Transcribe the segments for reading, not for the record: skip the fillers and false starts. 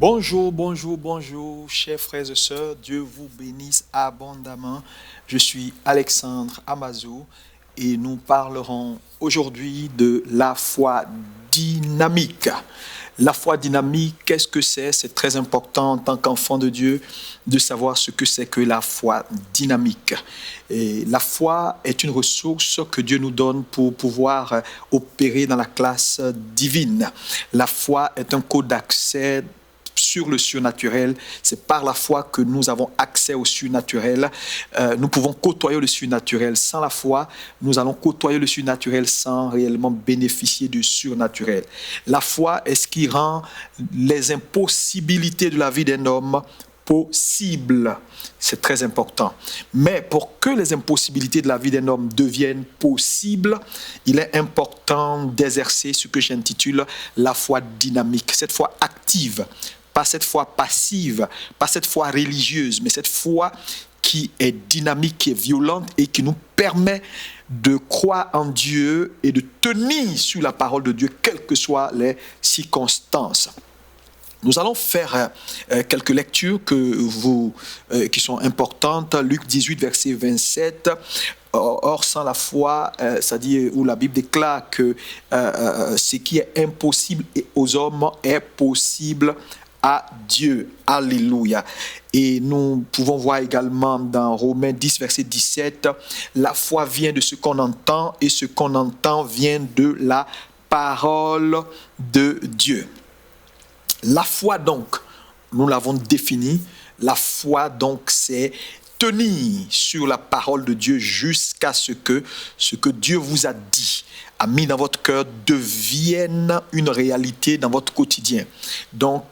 Bonjour, bonjour, bonjour, chers frères et sœurs. Dieu vous bénisse abondamment. Je suis Alexandre Amazou et nous parlerons aujourd'hui de la foi dynamique. La foi dynamique, qu'est-ce que c'est? C'est très important en tant qu'enfant de Dieu de savoir ce que c'est que la foi dynamique. Et la foi est une ressource que Dieu nous donne pour pouvoir opérer dans la classe divine. La foi est un code d'accès sur le surnaturel. C'est par la foi que nous avons accès au surnaturel. Nous pouvons côtoyer le surnaturel. Sans la foi, nous allons côtoyer le surnaturel sans réellement bénéficier du surnaturel. La foi est ce qui rend les impossibilités de la vie d'un homme possibles. C'est très important. Mais pour que les impossibilités de la vie d'un homme deviennent possibles, il est important d'exercer ce que j'intitule la foi dynamique, cette foi active. Pas cette foi passive, pas cette foi religieuse, mais cette foi qui est dynamique, qui est violente et qui nous permet de croire en Dieu et de tenir sur la parole de Dieu, quelles que soient les circonstances. Nous allons faire quelques lectures qui sont importantes. Luc 18, verset 27. Or, sans la foi, c'est-à-dire où la Bible déclare que ce qui est impossible aux hommes est possible à Dieu. Alléluia. Et nous pouvons voir également dans Romains 10, verset 17, la foi vient de ce qu'on entend et ce qu'on entend vient de la parole de Dieu. La foi donc, nous l'avons définie, la foi donc c'est tenir sur la parole de Dieu jusqu'à ce que Dieu vous a dit, a mis dans votre cœur, devienne une réalité dans votre quotidien. Donc,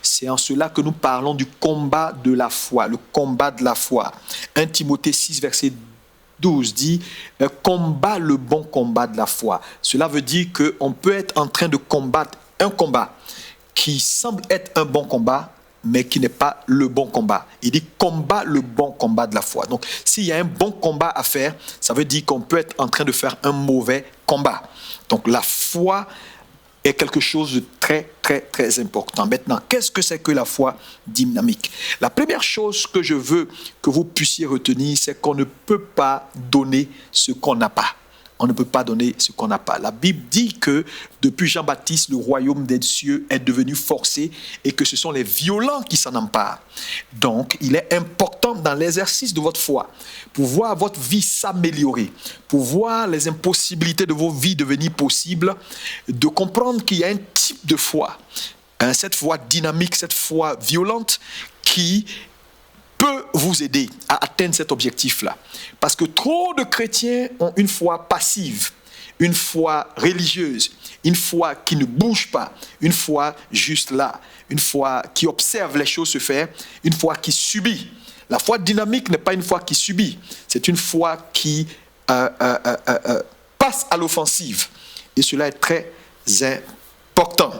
c'est en cela que nous parlons du combat de la foi, le combat de la foi. 1 Timothée 6, verset 12 dit « Combat le bon combat de la foi ». Cela veut dire qu'on peut être en train de combattre un combat qui semble être un bon combat, mais qui n'est pas le bon combat. Il dit combat le bon combat de la foi. Donc, s'il y a un bon combat à faire, ça veut dire qu'on peut être en train de faire un mauvais combat. Donc, la foi est quelque chose de très, très, très important. Maintenant, qu'est-ce que c'est que la foi dynamique? La première chose que je veux que vous puissiez retenir, c'est qu'on ne peut pas donner ce qu'on n'a pas. On ne peut pas donner ce qu'on n'a pas. La Bible dit que depuis Jean-Baptiste, le royaume des cieux est devenu forcé et que ce sont les violents qui s'en emparent. Donc, il est important dans l'exercice de votre foi, pour voir votre vie s'améliorer, pour voir les impossibilités de vos vies devenir possibles, de comprendre qu'il y a un type de foi, cette foi dynamique, cette foi violente qui peut vous aider à atteindre cet objectif-là. Parce que trop de chrétiens ont une foi passive, une foi religieuse, une foi qui ne bouge pas, une foi juste là, une foi qui observe les choses se faire, une foi qui subit. La foi dynamique n'est pas une foi qui subit, c'est une foi qui passe à l'offensive. Et cela est très important.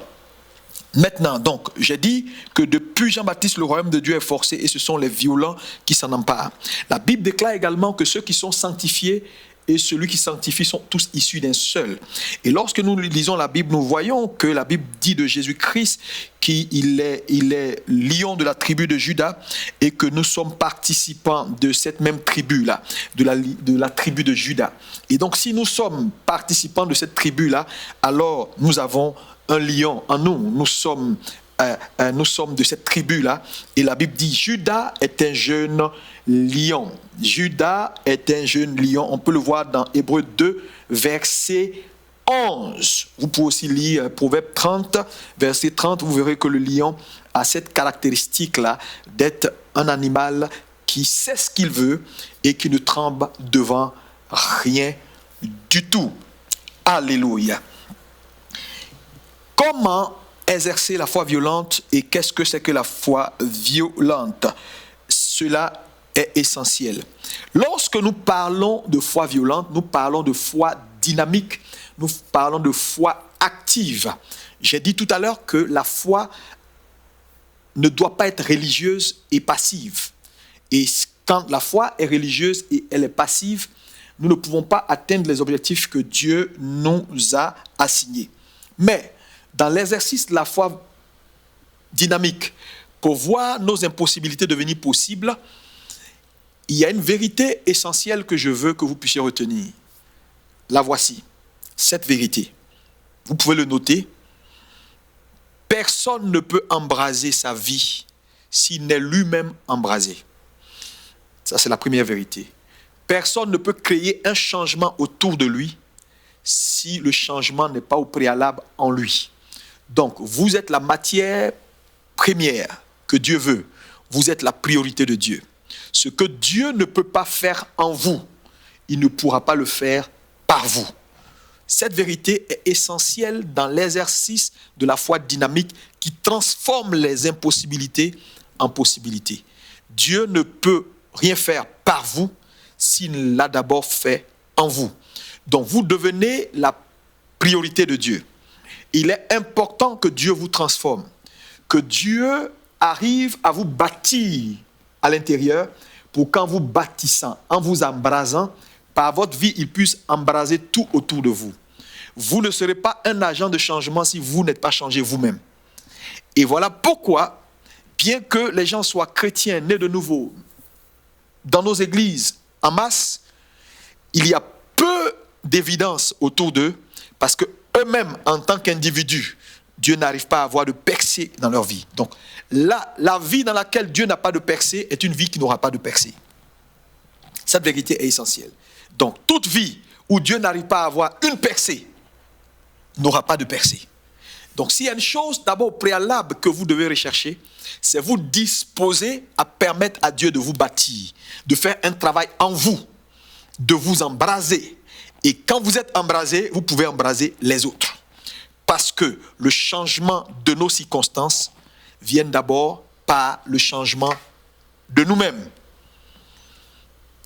Maintenant, donc, j'ai dit que depuis Jean-Baptiste, le royaume de Dieu est forcé et ce sont les violents qui s'en emparent. La Bible déclare également que ceux qui sont sanctifiés et celui qui sanctifie sont tous issus d'un seul. Et lorsque nous lisons la Bible, nous voyons que la Bible dit de Jésus-Christ qu'il est lion de la tribu de Juda et que nous sommes participants de cette même tribu-là, de la tribu de Juda. Et donc, si nous sommes participants de cette tribu-là, alors nous avons un lion en nous. Nous sommes de cette tribu-là. Et la Bible dit, Judas est un jeune lion. Judas est un jeune lion. On peut le voir dans Hébreux 2, verset 11. Vous pouvez aussi lire Proverbe 30, verset 30. Vous verrez que le lion a cette caractéristique-là d'être un animal qui sait ce qu'il veut et qui ne tremble devant rien du tout. Alléluia. Comment exercer la foi violente et qu'est-ce que c'est que la foi violente? Cela est essentiel. Lorsque nous parlons de foi violente, nous parlons de foi dynamique, nous parlons de foi active. J'ai dit tout à l'heure que la foi ne doit pas être religieuse et passive. Et quand la foi est religieuse et elle est passive, nous ne pouvons pas atteindre les objectifs que Dieu nous a assignés. Mais dans l'exercice de la foi dynamique, pour voir nos impossibilités devenir possibles, il y a une vérité essentielle que je veux que vous puissiez retenir. La voici, cette vérité. Vous pouvez le noter. Personne ne peut embraser sa vie s'il n'est lui-même embrasé. Ça, c'est la première vérité. Personne ne peut créer un changement autour de lui si le changement n'est pas au préalable en lui. Donc, vous êtes la matière première que Dieu veut. Vous êtes la priorité de Dieu. Ce que Dieu ne peut pas faire en vous, il ne pourra pas le faire par vous. Cette vérité est essentielle dans l'exercice de la foi dynamique qui transforme les impossibilités en possibilités. Dieu ne peut rien faire par vous s'il l'a d'abord fait en vous. Donc vous devenez la priorité de Dieu. Il est important que Dieu vous transforme, que Dieu arrive à vous bâtir à l'intérieur pour qu'en vous bâtissant, en vous embrasant, par votre vie, il puisse embraser tout autour de vous. Vous ne serez pas un agent de changement si vous n'êtes pas changé vous-même. Et voilà pourquoi, bien que les gens soient chrétiens, nés de nouveau, dans nos églises, en masse, il y a peu d'évidence autour d'eux, parce qu'eux-mêmes, en tant qu'individus, Dieu n'arrive pas à avoir de percée dans leur vie. Donc, la vie dans laquelle Dieu n'a pas de percée est une vie qui n'aura pas de percée. Cette vérité est essentielle. Donc, toute vie où Dieu n'arrive pas à avoir une percée n'aura pas de percée. Donc, s'il y a une chose d'abord préalable que vous devez rechercher, c'est vous disposer à permettre à Dieu de vous bâtir, de faire un travail en vous, de vous embraser. Et quand vous êtes embrasé, vous pouvez embraser les autres. Parce que le changement de nos circonstances vient d'abord par le changement de nous-mêmes.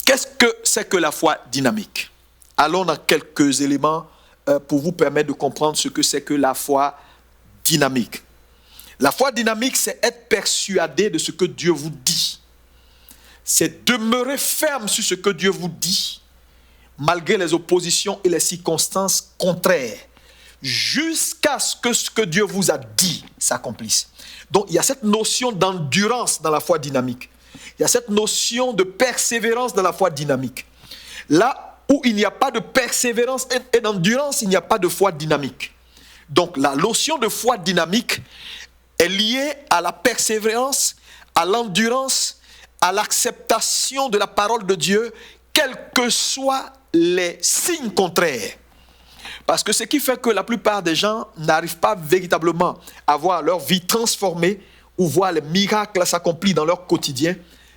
Qu'est-ce que c'est que la foi dynamique? Allons dans quelques éléments pour vous permettre de comprendre ce que c'est que la foi dynamique. La foi dynamique, c'est être persuadé de ce que Dieu vous dit. C'est demeurer ferme sur ce que Dieu vous dit, malgré les oppositions et les circonstances contraires, jusqu'à ce que Dieu vous a dit s'accomplisse. Donc, il y a cette notion d'endurance dans la foi dynamique. Il y a cette notion de persévérance dans la foi dynamique. Là où il n'y a pas de persévérance et d'endurance, il n'y a pas de foi dynamique. Donc, la notion de foi dynamique est liée à la persévérance, à l'endurance, à l'acceptation de la parole de Dieu, quels que soient les signes contraires. Parce que ce qui fait que la plupart des gens n'arrivent pas véritablement à voir leur vie transformée ou voir les miracles s'accomplir dans leur quotidien,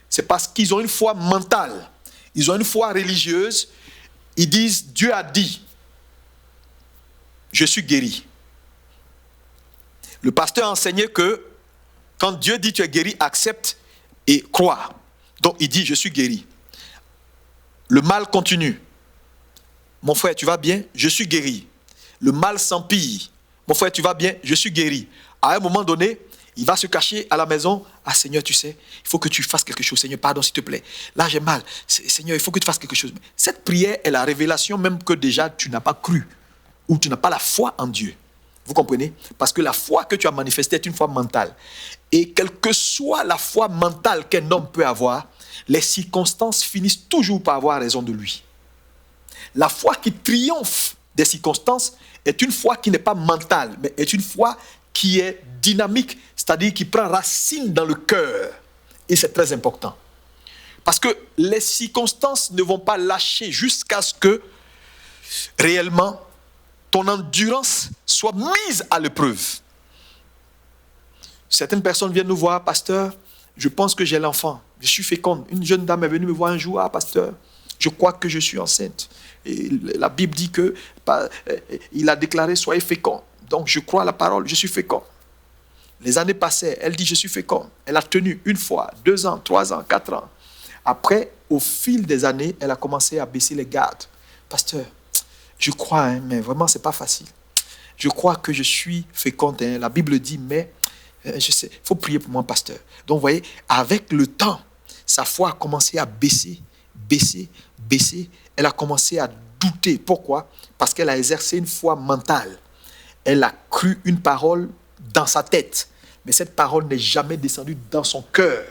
c'est parce qu'ils ont une foi mentale, ils ont une foi religieuse, ils disent « Dieu a dit, je suis guéri ». Le pasteur a enseigné que quand Dieu dit tu es guéri, accepte et crois. Donc il dit je suis guéri. Le mal continue. Mon frère, tu vas bien? Je suis guéri. Le mal s'empire. Mon frère, tu vas bien? Je suis guéri. À un moment donné, il va se cacher à la maison. Ah Seigneur, tu sais, il faut que tu fasses quelque chose. Seigneur, pardon s'il te plaît. Là, j'ai mal. Seigneur, il faut que tu fasses quelque chose. Cette prière est la révélation même que déjà tu n'as pas cru ou tu n'as pas la foi en Dieu. Vous comprenez? Parce que la foi que tu as manifestée est une foi mentale. Et quelle que soit la foi mentale qu'un homme peut avoir, les circonstances finissent toujours par avoir raison de lui. La foi qui triomphe des circonstances est une foi qui n'est pas mentale, mais est une foi qui est dynamique, c'est-à-dire qui prend racine dans le cœur. Et c'est très important. Parce que les circonstances ne vont pas lâcher jusqu'à ce que réellement ton endurance soit mise à l'épreuve. Certaines personnes viennent nous voir, pasteur, je pense que j'ai l'enfant, je suis féconde. Une jeune dame est venue me voir un jour, ah pasteur, je crois que je suis enceinte. Et la Bible dit que il a déclaré soyez fécond. Donc je crois à la parole, je suis fécond. Les années passaient, elle dit je suis fécond. Elle a tenu 1 fois, 2 ans, 3 ans, 4 ans. Après, au fil des années, elle a commencé à baisser les gardes. Pasteur, je crois, mais vraiment, ce n'est pas facile. Je crois que je suis féconde. La Bible dit, mais je sais, il faut prier pour moi, pasteur. Donc, vous voyez, avec le temps, sa foi a commencé à baisser. Elle a commencé à douter. Pourquoi? Parce qu'elle a exercé une foi mentale. Elle a cru une parole dans sa tête. mais cette parole n'est jamais descendue dans son cœur.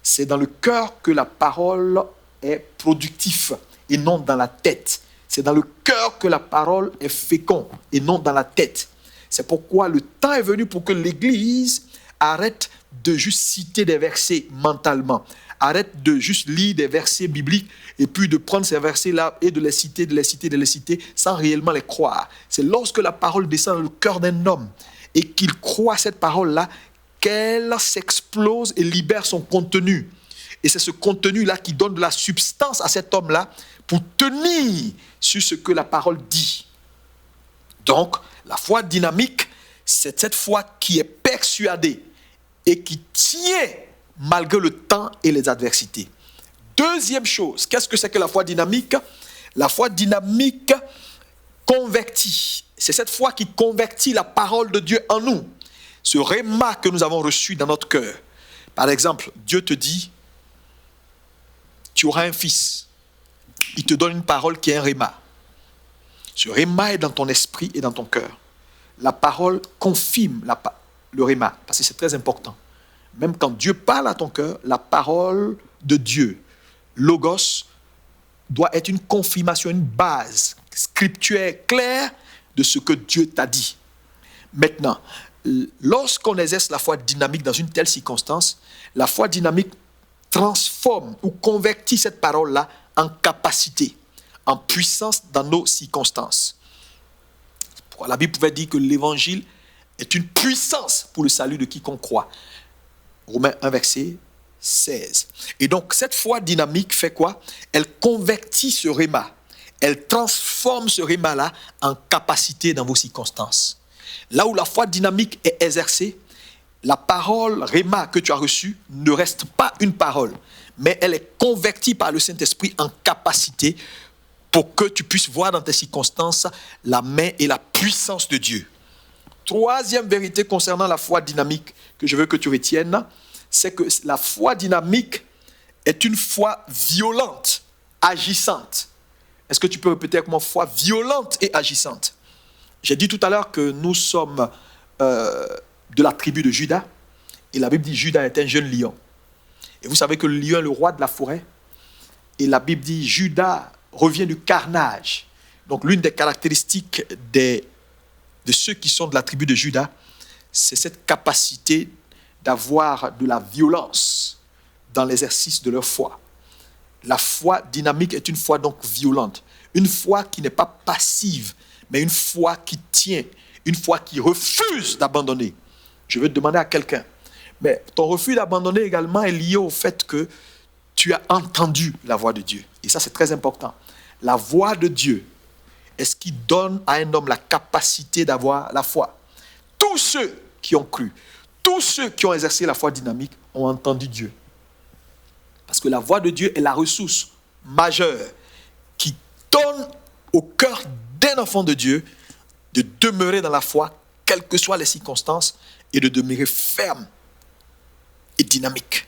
C'est dans le cœur que la parole est productive et non dans la tête. C'est dans le cœur que la parole est féconde et non dans la tête. C'est pourquoi le temps est venu pour que l'Église arrête de juste citer des versets mentalement. Arrête de juste lire des versets bibliques et puis de prendre ces versets-là et de les citer, sans réellement les croire. C'est lorsque la parole descend dans le cœur d'un homme et qu'il croit cette parole-là qu'elle s'explose et libère son contenu. Et c'est ce contenu-là qui donne de la substance à cet homme-là pour tenir sur ce que la parole dit. Donc, la foi dynamique, c'est cette foi qui est persuadée et qui tient malgré le temps et les adversités. Deuxième chose, qu'est-ce que c'est que la foi dynamique? La foi dynamique convertit. C'est cette foi qui convertit la parole de Dieu en nous. Ce réma que nous avons reçu dans notre cœur. Par exemple, Dieu te dit, tu auras un fils. Il te donne une parole qui est un réma. Ce réma est dans ton esprit et dans ton cœur. La parole confirme le réma, parce que c'est très important. Même quand Dieu parle à ton cœur, la parole de Dieu, logos, doit être une confirmation, une base scriptuelle claire de ce que Dieu t'a dit. Maintenant, lorsqu'on exerce la foi dynamique dans une telle circonstance, la foi dynamique transforme ou convertit cette parole-là en capacité, en puissance dans nos circonstances. La Bible pouvait dire que l'évangile est une puissance pour le salut de quiconque croit. Romains 1, verset 16. Et donc, cette foi dynamique fait quoi? Elle convertit ce réma. Elle transforme ce réma-là en capacité dans vos circonstances. Là où la foi dynamique est exercée, la parole réma que tu as reçue ne reste pas une parole, mais elle est convertie par le Saint-Esprit en capacité pour que tu puisses voir dans tes circonstances la main et la puissance de Dieu. Troisième vérité concernant la foi dynamique que je veux que tu retiennes, c'est que la foi dynamique est une foi violente, agissante. Est-ce que tu peux répéter avec moi, foi violente et agissante? J'ai dit tout à l'heure que nous sommes de la tribu de Juda, et la Bible dit Juda est un jeune lion. Et vous savez que le lion est le roi de la forêt, et la Bible dit Juda revient du carnage. Donc l'une des caractéristiques de ceux qui sont de la tribu de Juda, c'est cette capacité d'avoir de la violence dans l'exercice de leur foi. La foi dynamique est une foi donc violente, une foi qui n'est pas passive, mais une foi qui tient, une foi qui refuse d'abandonner. Je veux te demander à quelqu'un, mais ton refus d'abandonner également est lié au fait que tu as entendu la voix de Dieu. Et ça, c'est très important. La voix de Dieu est ce qui donne à un homme la capacité d'avoir la foi. Tous ceux qui ont cru, tous ceux qui ont exercé la foi dynamique ont entendu Dieu. Parce que la voix de Dieu est la ressource majeure qui donne au cœur d'un enfant de Dieu de demeurer dans la foi, quelles que soient les circonstances, et de demeurer ferme et dynamique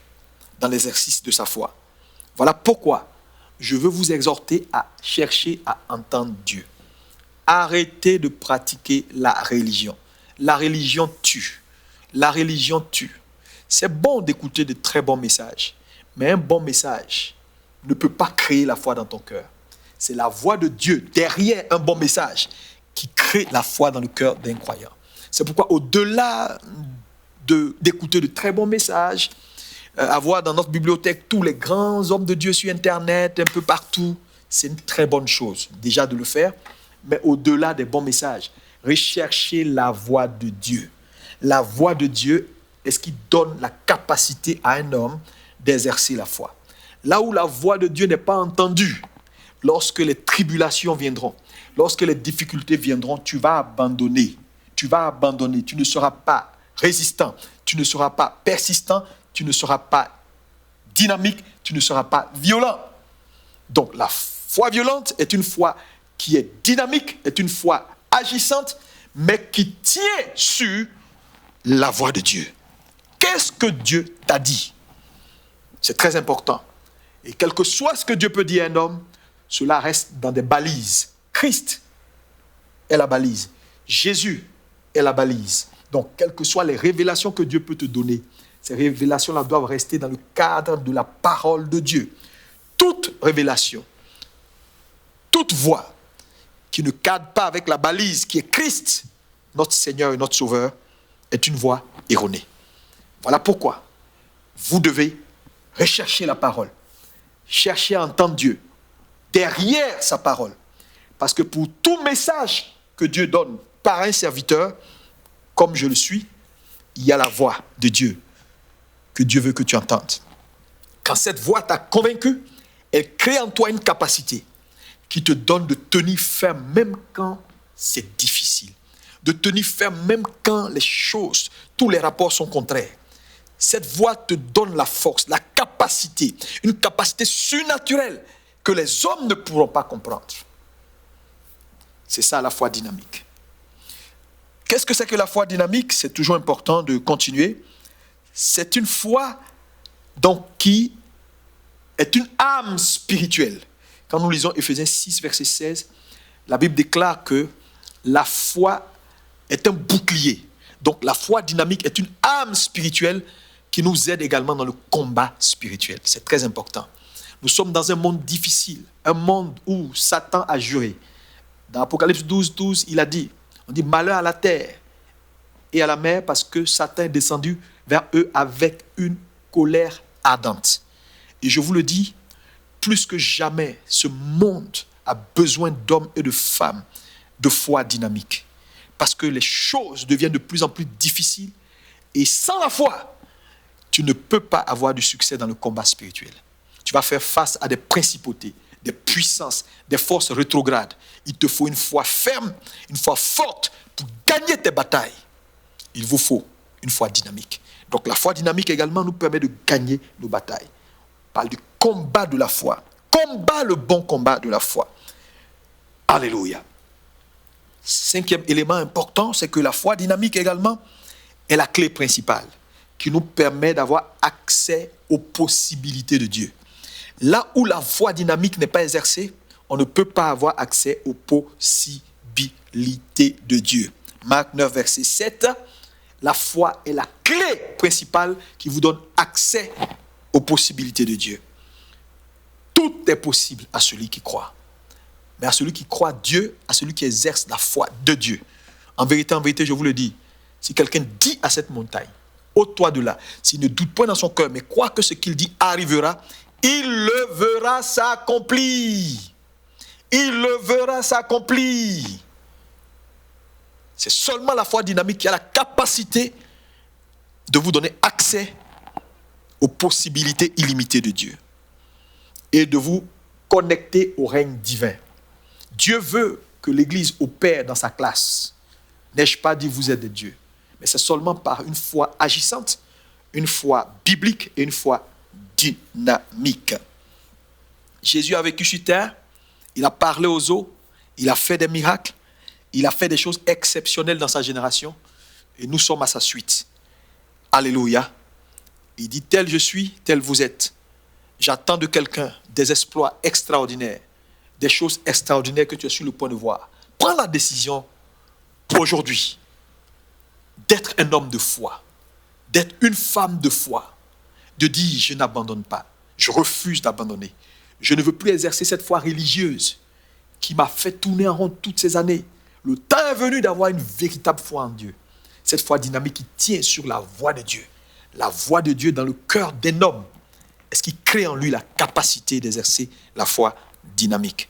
dans l'exercice de sa foi. Voilà pourquoi je veux vous exhorter à chercher à entendre Dieu. Arrêtez de pratiquer la religion. La religion tue. La religion tue. C'est bon d'écouter de très bons messages, mais un bon message ne peut pas créer la foi dans ton cœur. C'est la voix de Dieu derrière un bon message qui crée la foi dans le cœur d'un croyant. C'est pourquoi au-delà d'écouter de très bons messages, avoir dans notre bibliothèque tous les grands hommes de Dieu sur Internet, un peu partout, c'est une très bonne chose déjà de le faire, mais au-delà des bons messages, recherchez la voix de Dieu. La voix de Dieu est ce qui donne la capacité à un homme d'exercer la foi. Là où la voix de Dieu n'est pas entendue, lorsque les tribulations viendront, lorsque les difficultés viendront, tu vas abandonner. Tu vas abandonner. Tu ne seras pas résistant. Tu ne seras pas persistant. Tu ne seras pas dynamique. Tu ne seras pas violent. Donc la foi violente est une foi qui est dynamique, est une foi agissante, mais qui tient sur la voix de Dieu. Qu'est-ce que Dieu t'a dit? C'est très important. Et quel que soit ce que Dieu peut dire à un homme, cela reste dans des balises. Christ est la balise. Jésus est la balise. Donc, quelles que soient les révélations que Dieu peut te donner, ces révélations-là doivent rester dans le cadre de la parole de Dieu. Toute révélation, toute voix qui ne cadre pas avec la balise qui est Christ, notre Seigneur et notre Sauveur, est une voix erronée. Voilà pourquoi vous devez rechercher la parole, chercher à entendre Dieu derrière sa parole. Parce que pour tout message que Dieu donne par un serviteur, comme je le suis, il y a la voix de Dieu que Dieu veut que tu entendes. Quand cette voix t'a convaincu, elle crée en toi une capacité qui te donne de tenir ferme même quand c'est difficile. De tenir ferme même quand les choses, tous les rapports sont contraires. Cette voix te donne la force, la capacité, une capacité surnaturelle que les hommes ne pourront pas comprendre. C'est ça la foi dynamique. Qu'est-ce que c'est que la foi dynamique? C'est toujours important de continuer. C'est une foi donc qui est une âme spirituelle. Quand nous lisons Éphésiens 6, verset 16, la Bible déclare que la foi est un bouclier. Donc la foi dynamique est une âme spirituelle qui nous aide également dans le combat spirituel. C'est très important. Nous sommes dans un monde difficile, un monde où Satan a juré. Dans Apocalypse 12, 12, il a dit, on dit malheur à la terre et à la mer parce que Satan est descendu vers eux avec une colère ardente. Et je vous le dis, plus que jamais, ce monde a besoin d'hommes et de femmes de foi dynamique. Parce que les choses deviennent de plus en plus difficiles. Et sans la foi, tu ne peux pas avoir du succès dans le combat spirituel. Tu vas faire face à des principautés, des puissances, des forces rétrogrades. Il te faut une foi ferme, une foi forte pour gagner tes batailles. Il vous faut une foi dynamique. Donc la foi dynamique également nous permet de gagner nos batailles. On parle du combat de la foi. Combat le bon combat de la foi. Alléluia. Cinquième élément important, c'est que la foi dynamique également est la clé principale qui nous permet d'avoir accès aux possibilités de Dieu. Là où la foi dynamique n'est pas exercée, on ne peut pas avoir accès aux possibilités de Dieu. Marc 9, verset 7, la foi est la clé principale qui vous donne accès aux possibilités de Dieu. Tout est possible à celui qui croit. Mais à celui qui croit Dieu, à celui qui exerce la foi de Dieu. En vérité, je vous le dis, si quelqu'un dit à cette montagne, ôte-toi de là, s'il ne doute point dans son cœur, mais croit que ce qu'il dit arrivera, il le verra s'accomplir. Il le verra s'accomplir. C'est seulement la foi dynamique qui a la capacité de vous donner accès aux possibilités illimitées de Dieu et de vous connecter au règne divin. Dieu veut que l'Église opère dans sa classe. N'ai-je pas dit vous êtes des dieux? Mais c'est seulement par une foi agissante, une foi biblique et une foi dynamique. Jésus a vécu sur terre, il a parlé aux eaux, il a fait des miracles, il a fait des choses exceptionnelles dans sa génération et nous sommes à sa suite. Alléluia. Il dit tel je suis, tel vous êtes. J'attends de quelqu'un des exploits extraordinaires, des choses extraordinaires que tu es sur le point de voir. Prends la décision aujourd'hui d'être un homme de foi, d'être une femme de foi, de dire je n'abandonne pas, je refuse d'abandonner. Je ne veux plus exercer cette foi religieuse qui m'a fait tourner en rond toutes ces années. Le temps est venu d'avoir une véritable foi en Dieu. Cette foi dynamique qui tient sur la voix de Dieu. La voix de Dieu dans le cœur d'un homme. Est-ce qu'il crée en lui la capacité d'exercer la foi dynamique?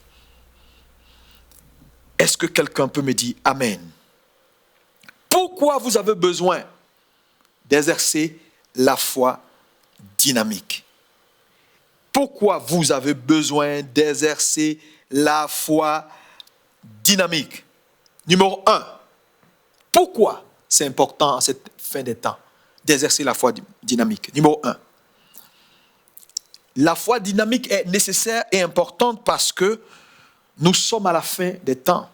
Est-ce que quelqu'un peut me dire Amen? Pourquoi vous avez besoin d'exercer la foi dynamique? Pourquoi vous avez besoin d'exercer la foi dynamique? Numéro 1, pourquoi c'est important à cette fin des temps d'exercer la foi dynamique? Numéro 1, la foi dynamique est nécessaire et importante parce que nous sommes à la fin des temps.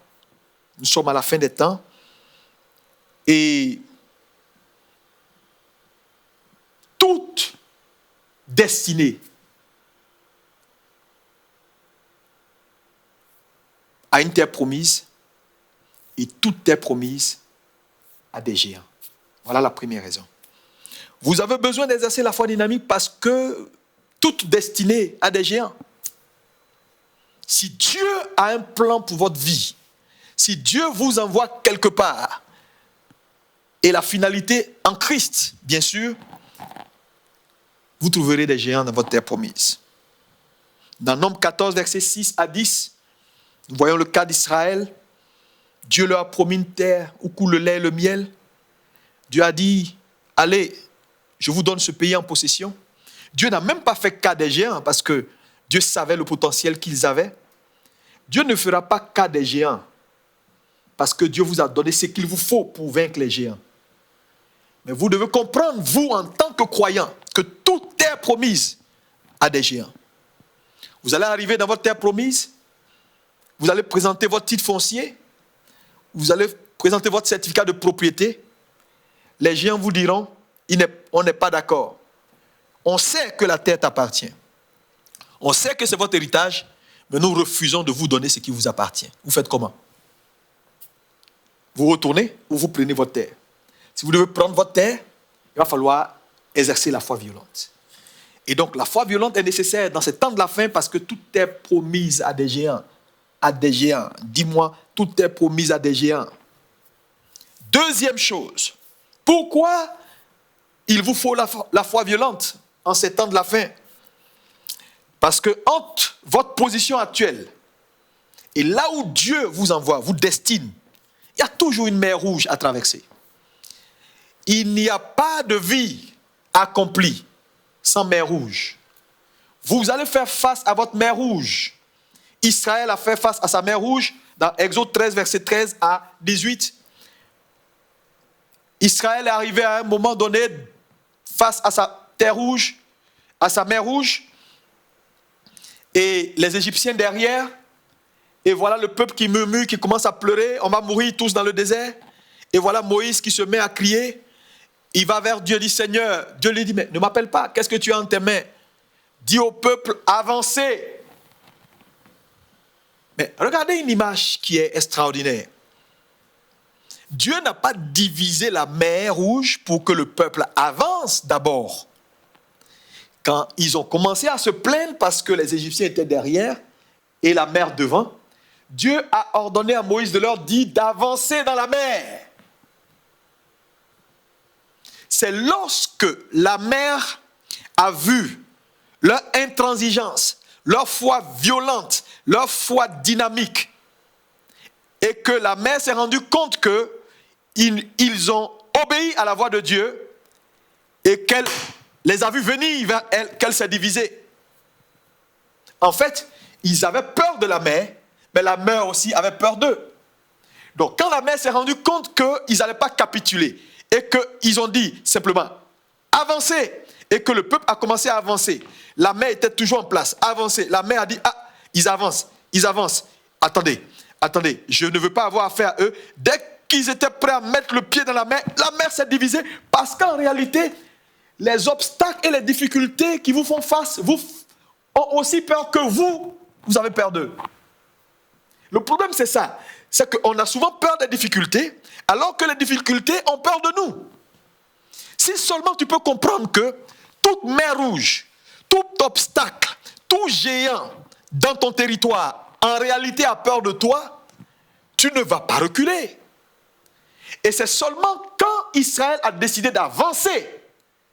Nous sommes à la fin des temps et toute destinée à une terre promise et toute terre promise à des géants. Voilà la première raison. Vous avez besoin d'exercer la foi dynamique parce que toute destinée a des géants. Si Dieu a un plan pour votre vie, si Dieu vous envoie quelque part, et la finalité en Christ, bien sûr, vous trouverez des géants dans votre terre promise. Dans Nombre 14, versets 6 à 10, nous voyons le cas d'Israël. Dieu leur a promis une terre où coule le lait et le miel. Dieu a dit, allez, je vous donne ce pays en possession. Dieu n'a même pas fait cas des géants parce que Dieu savait le potentiel qu'ils avaient. Dieu ne fera pas cas des géants parce que Dieu vous a donné ce qu'il vous faut pour vaincre les géants. Mais vous devez comprendre, vous, en tant que croyant, que toute terre promise a des géants. Vous allez arriver dans votre terre promise, vous allez présenter votre titre foncier, vous allez présenter votre certificat de propriété. Les géants vous diront, on n'est pas d'accord. On sait que la terre t'appartient. On sait que c'est votre héritage, mais nous refusons de vous donner ce qui vous appartient. Vous faites comment? Vous retournez ou vous prenez votre terre? Si vous devez prendre votre terre, il va falloir exercer la foi violente. Et donc, la foi violente est nécessaire dans ces temps de la fin parce que toute terre promise à des géants. À des géants. Dis-moi, toute terre promise à des géants. Deuxième chose, pourquoi il vous faut la foi violente en ces temps de la fin? Parce que entre votre position actuelle et là où Dieu vous envoie, vous destine, il y a toujours une mer rouge à traverser. Il n'y a pas de vie accomplie sans mer rouge. Vous allez faire face à votre mer rouge. Israël a fait face à sa mer rouge dans Exode 13, verset 13 à 18. Israël est arrivé à un moment donné face à sa terre rouge, à sa mer rouge, et les Égyptiens derrière, et voilà le peuple qui murmure, qui commence à pleurer, on va mourir tous dans le désert, et voilà Moïse qui se met à crier. Il va vers Dieu, dit Seigneur. Dieu lui dit, mais ne m'appelle pas, qu'est-ce que tu as en tes mains? Dis au peuple, avancez. Mais regardez une image qui est extraordinaire. Dieu n'a pas divisé la mer rouge pour que le peuple avance d'abord. Quand ils ont commencé à se plaindre parce que les Égyptiens étaient derrière et la mer devant, Dieu a ordonné à Moïse de leur dire d'avancer dans la mer. C'est lorsque la mer a vu leur intransigeance, leur foi violente, leur foi dynamique, et que la mer s'est rendue compte qu'ils ont obéi à la voix de Dieu et qu'elle les a vus venir vers elle, qu'elle s'est divisée. En fait, ils avaient peur de la mer, mais la mer aussi avait peur d'eux. Donc quand la mer s'est rendue compte qu'ils n'allaient pas capituler, et qu'ils ont dit simplement avancez, et que le peuple a commencé à avancer. La mer était toujours en place, avancer. La mer a dit ils avancent. Attendez, je ne veux pas avoir affaire à eux. Dès qu'ils étaient prêts à mettre le pied dans la mer s'est divisée parce qu'en réalité, les obstacles et les difficultés qui vous font face, vous ont aussi peur que vous avez peur d'eux. Le problème c'est ça, c'est qu'on a souvent peur des difficultés alors que les difficultés ont peur de nous. Si seulement tu peux comprendre que toute mer rouge, tout obstacle, tout géant dans ton territoire, en réalité a peur de toi, tu ne vas pas reculer. Et c'est seulement quand Israël a décidé d'avancer,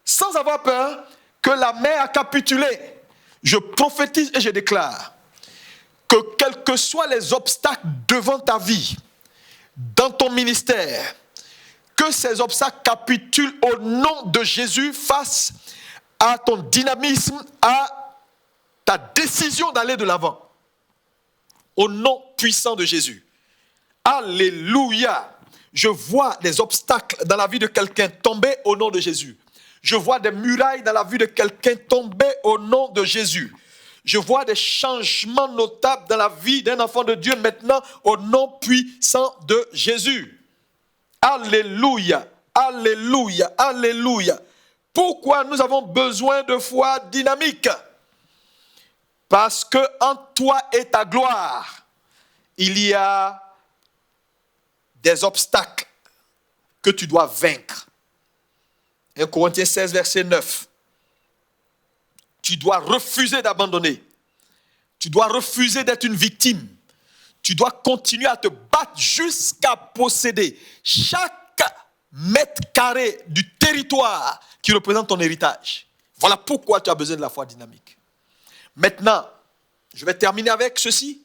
sans avoir peur, que la mer a capitulé. Je prophétise et je déclare que quels que soient les obstacles devant ta vie, dans ton ministère, que ces obstacles capitulent au nom de Jésus face à ton dynamisme, à ta décision d'aller de l'avant. Au nom puissant de Jésus. Alléluia. Je vois des obstacles dans la vie de quelqu'un tomber au nom de Jésus. Je vois des murailles dans la vie de quelqu'un tomber au nom de Jésus. Je vois des changements notables dans la vie d'un enfant de Dieu maintenant au nom puissant de Jésus. Alléluia, alléluia, alléluia. Pourquoi nous avons besoin de foi dynamique? Parce que en toi et ta gloire, il y a des obstacles que tu dois vaincre. 1 Corinthiens 16, verset 9. Tu dois refuser d'abandonner. Tu dois refuser d'être une victime. Tu dois continuer à te battre jusqu'à posséder chaque mètre carré du territoire qui représente ton héritage. Voilà pourquoi tu as besoin de la foi dynamique. Maintenant, je vais terminer avec ceci.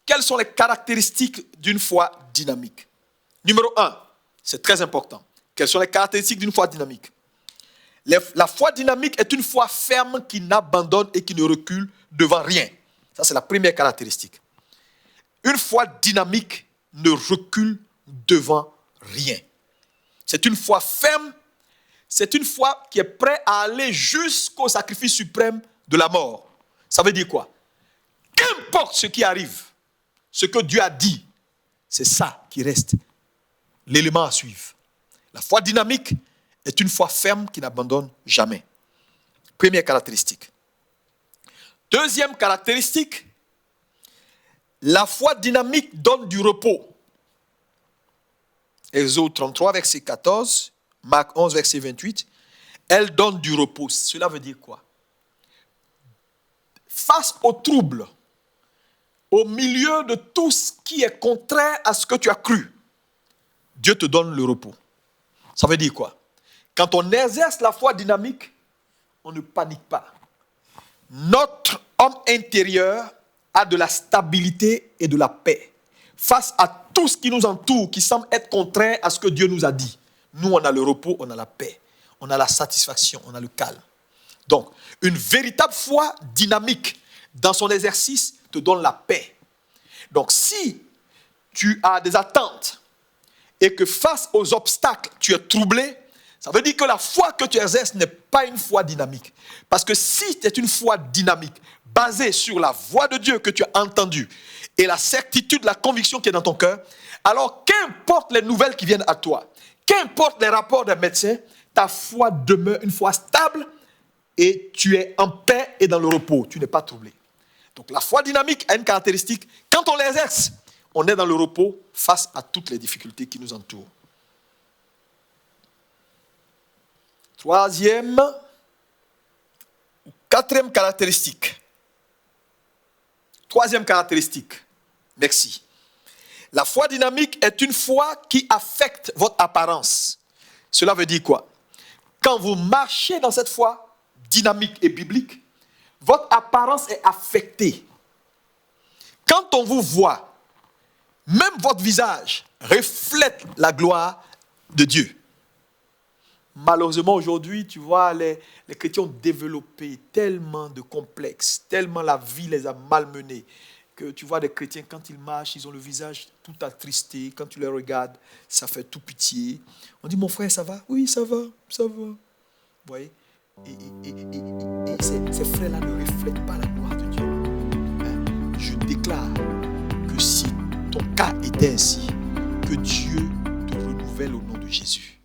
Quelles sont les caractéristiques d'une foi dynamique? Numéro 1, c'est très important. Quelles sont les caractéristiques d'une foi dynamique? La foi dynamique est une foi ferme qui n'abandonne et qui ne recule devant rien. Ça, c'est la première caractéristique. Une foi dynamique ne recule devant rien. C'est une foi ferme, c'est une foi qui est prête à aller jusqu'au sacrifice suprême de la mort. Ça veut dire quoi? Qu'importe ce qui arrive, ce que Dieu a dit, c'est ça qui reste l'élément à suivre. La foi dynamique est une foi ferme qui n'abandonne jamais. Première caractéristique. Deuxième caractéristique, la foi dynamique donne du repos. Exode 33, verset 14, Marc 11, verset 28, elle donne du repos. Cela veut dire quoi? Face au trouble, au milieu de tout ce qui est contraire à ce que tu as cru, Dieu te donne le repos. Ça veut dire quoi? Quand on exerce la foi dynamique, on ne panique pas. Notre homme intérieur a de la stabilité et de la paix. Face à tout ce qui nous entoure, qui semble être contraire à ce que Dieu nous a dit, nous, on a le repos, on a la paix, on a la satisfaction, on a le calme. Donc, une véritable foi dynamique dans son exercice te donne la paix. Donc, si tu as des attentes et que face aux obstacles, tu es troublé, ça veut dire que la foi que tu exerces n'est pas une foi dynamique. Parce que si tu es une foi dynamique, basée sur la voix de Dieu que tu as entendue et la certitude, la conviction qui est dans ton cœur, alors qu'importe les nouvelles qui viennent à toi, qu'importe les rapports des médecins, ta foi demeure une foi stable et tu es en paix et dans le repos. Tu n'es pas troublé. Donc la foi dynamique a une caractéristique. Quand on l'exerce, on est dans le repos face à toutes les difficultés qui nous entourent. Quatrième caractéristique. Troisième caractéristique. Merci. La foi dynamique est une foi qui affecte votre apparence. Cela veut dire quoi? Quand vous marchez dans cette foi dynamique et biblique, votre apparence est affectée. Quand on vous voit, même votre visage reflète la gloire de Dieu. Malheureusement, aujourd'hui, tu vois, les chrétiens ont développé tellement de complexes, tellement la vie les a malmenés, que tu vois des chrétiens, quand ils marchent, ils ont le visage tout attristé. Quand tu les regardes, ça fait tout pitié. On dit, mon frère, ça va? Oui, ça va, ça va. Vous voyez? Et ces frères-là ne reflètent pas la gloire de Dieu. Je déclare que si ton cas était ainsi, que Dieu te renouvelle au nom de Jésus.